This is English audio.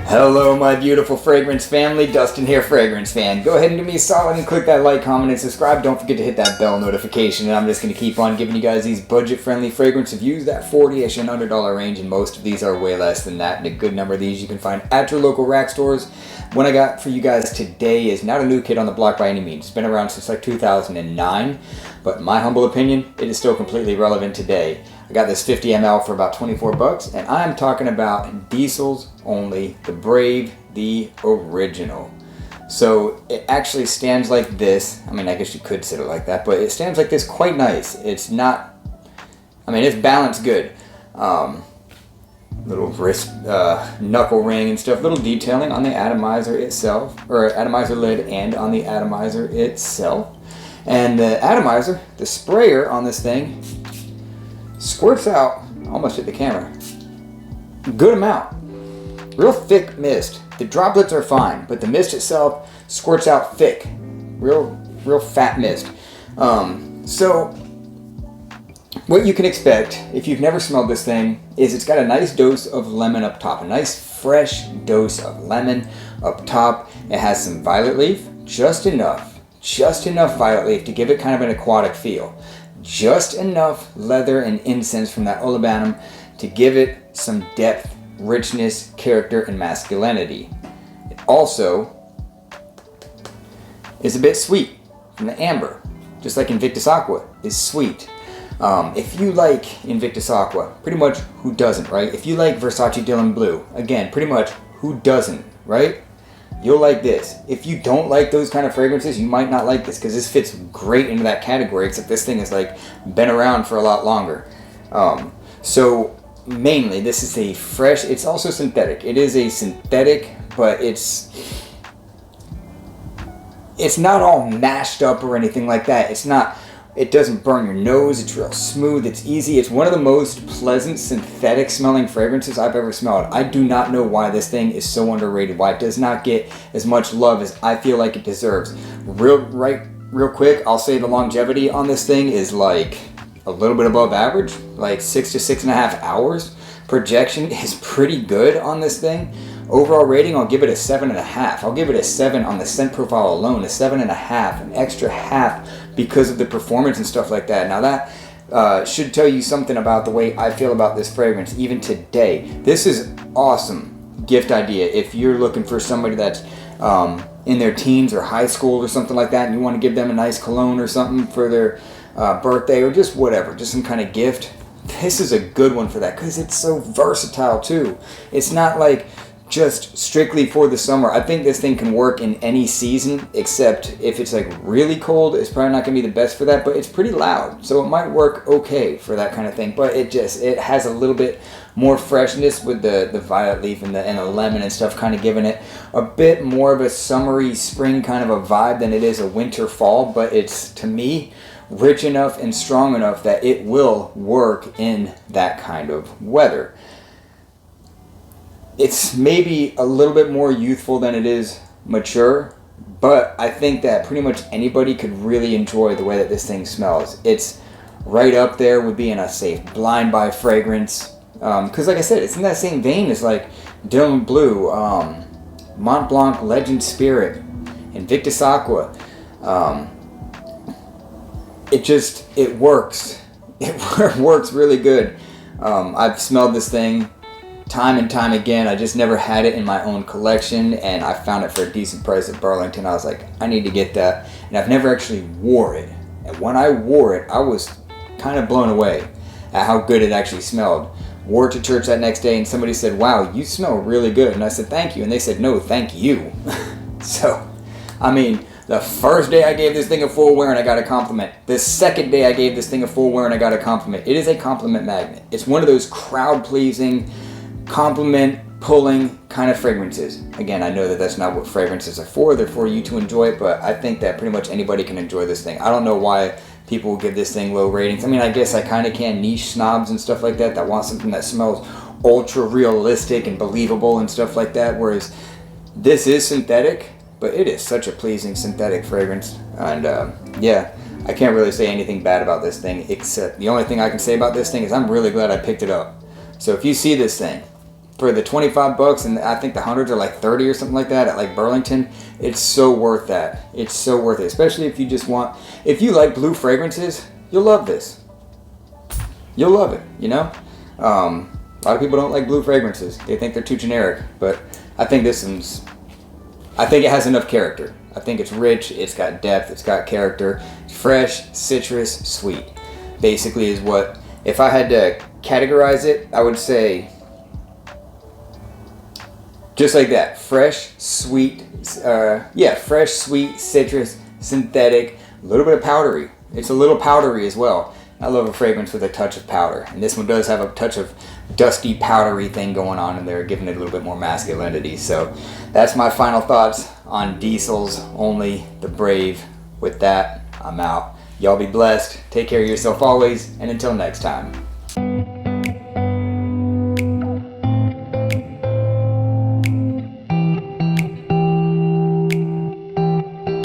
Hello my beautiful fragrance family, Dustin here, fragrance fan. Go ahead and do me a solid and click that like, comment, and subscribe. Don't forget to hit that bell notification, and I'm just going to keep on giving you guys these budget-friendly fragrance reviews, that $40-ish and under range, and most of these are way less than that, and a good number of these you can find at your local rack stores. One I got for you guys today is not a new kid on the block by any means. It's been around since like 2009, but in my humble opinion, it is still completely relevant today. I got this 50 ml for about 24 bucks, and I'm talking about Diesel's Only, the Brave, the original. So it actually stands like this. I mean, I guess you could sit it like that, but it stands like this quite nice. It's not, I mean, it's balanced good. Little wrist, knuckle ring and stuff, little detailing on the atomizer itself, or atomizer lid and on the atomizer itself. And the atomizer, the sprayer on this thing, squirts out, almost hit the camera, good amount. Real thick mist. The droplets are fine, but the mist itself squirts out thick. Real fat mist. So what you can expect, if you've never smelled this thing, is it's got a nice dose of lemon up top. A nice fresh dose of lemon up top. It has some violet leaf, just enough violet leaf to give it kind of an aquatic feel. Just enough leather and incense from that olibanum to give it some depth, richness, character, and masculinity. It also is a bit sweet from the amber, just like Invictus Aqua is sweet. If you like Invictus Aqua, pretty much who doesn't, right? If you like Versace Dylan Blue, again, pretty much who doesn't, right? You'll like this. If you don't like those kind of fragrances, you might not like this, because this fits great into that category, except this thing has like been around for a lot longer. So mainly this is a fresh, it's also synthetic. It is a synthetic, but it's not all mashed up or anything like that. It doesn't burn your nose. It's real smooth. It's easy. It's one of the most pleasant synthetic smelling fragrances I've ever smelled. I do not know why this thing is so underrated, why it does not get as much love as I feel like it deserves. Real quick, I'll say the longevity on this thing is like a little bit above average, like 6 to 6.5 hours. Projection is pretty good on this thing. Overall rating, I'll give it a 7.5. I'll give it a 7 on the scent profile alone, a 7.5, an extra half because of the performance and stuff like that. Now that should tell you something about the way I feel about this fragrance even today. This is awesome gift idea if you're looking for somebody that's in their teens or high school or something like that, and you want to give them a nice cologne or something for their birthday or just whatever, just some kind of gift. This is a good one for that because it's so versatile too. It's not like just strictly for the summer. I think this thing can work in any season, except if it's like really cold, it's probably not going to be the best for that, but it's pretty loud, so it might work okay for that kind of thing. But it has a little bit more freshness with the violet leaf and the lemon and stuff, kind of giving it a bit more of a summery spring kind of a vibe than it is a winter fall. But it's, to me, rich enough and strong enough that it will work in that kind of weather. It's maybe a little bit more youthful than it is mature, but I think that pretty much anybody could really enjoy the way that this thing smells. It's right up there with being a safe blind buy fragrance, because like I said, it's in that same vein as like Dylan Blue, Mont Blanc Legend Spirit, Invictus Aqua. It works. It works really good. I've smelled this thing time and time again. I just never had it in my own collection, and I found it for a decent price at Burlington. I was like, I need to get that, and I've never actually wore it. And when I wore it, I was kind of blown away at how good it actually smelled. Wore it to church that next day, and somebody said, wow, you smell really good. And I said, thank you. And they said, no, thank you. So, I mean, the first day I gave this thing a full wear and I got a compliment. The second day I gave this thing a full wear and I got a compliment. It is a compliment magnet. It's one of those crowd-pleasing, compliment pulling kind of fragrances. Again, I know that that's not what fragrances are for. They're for you to enjoy it, but I think that pretty much anybody can enjoy this thing. I don't know why people give this thing low ratings. I mean, I guess I kind of can. Niche snobs and stuff like that want something that smells ultra realistic and believable and stuff like that, whereas this is synthetic, but it is such a pleasing synthetic fragrance. And yeah, I can't really say anything bad about this thing, except the only thing I can say about this thing is I'm really glad I picked it up. So if you see this thing for the 25 bucks, and I think the hundreds are like 30 or something like that at like Burlington. It's so worth that. It's so worth it, especially if you just want, if you like blue fragrances, you'll love this. You'll love it, you know? A lot of people don't like blue fragrances. They think they're too generic, but I think this one's, I think it has enough character. I think it's rich, it's got depth, it's got character. It's fresh, citrus, sweet. Basically is what, if I had to categorize it, I would say, just like that, fresh, sweet, fresh, sweet, citrus, synthetic, a little bit of powdery. It's a little powdery as well. I love a fragrance with a touch of powder, and this one does have a touch of dusty, powdery thing going on in there, giving it a little bit more masculinity. So that's my final thoughts on Diesel's Only the Brave. With that, I'm out. Y'all be blessed. Take care of yourself always, and until next time.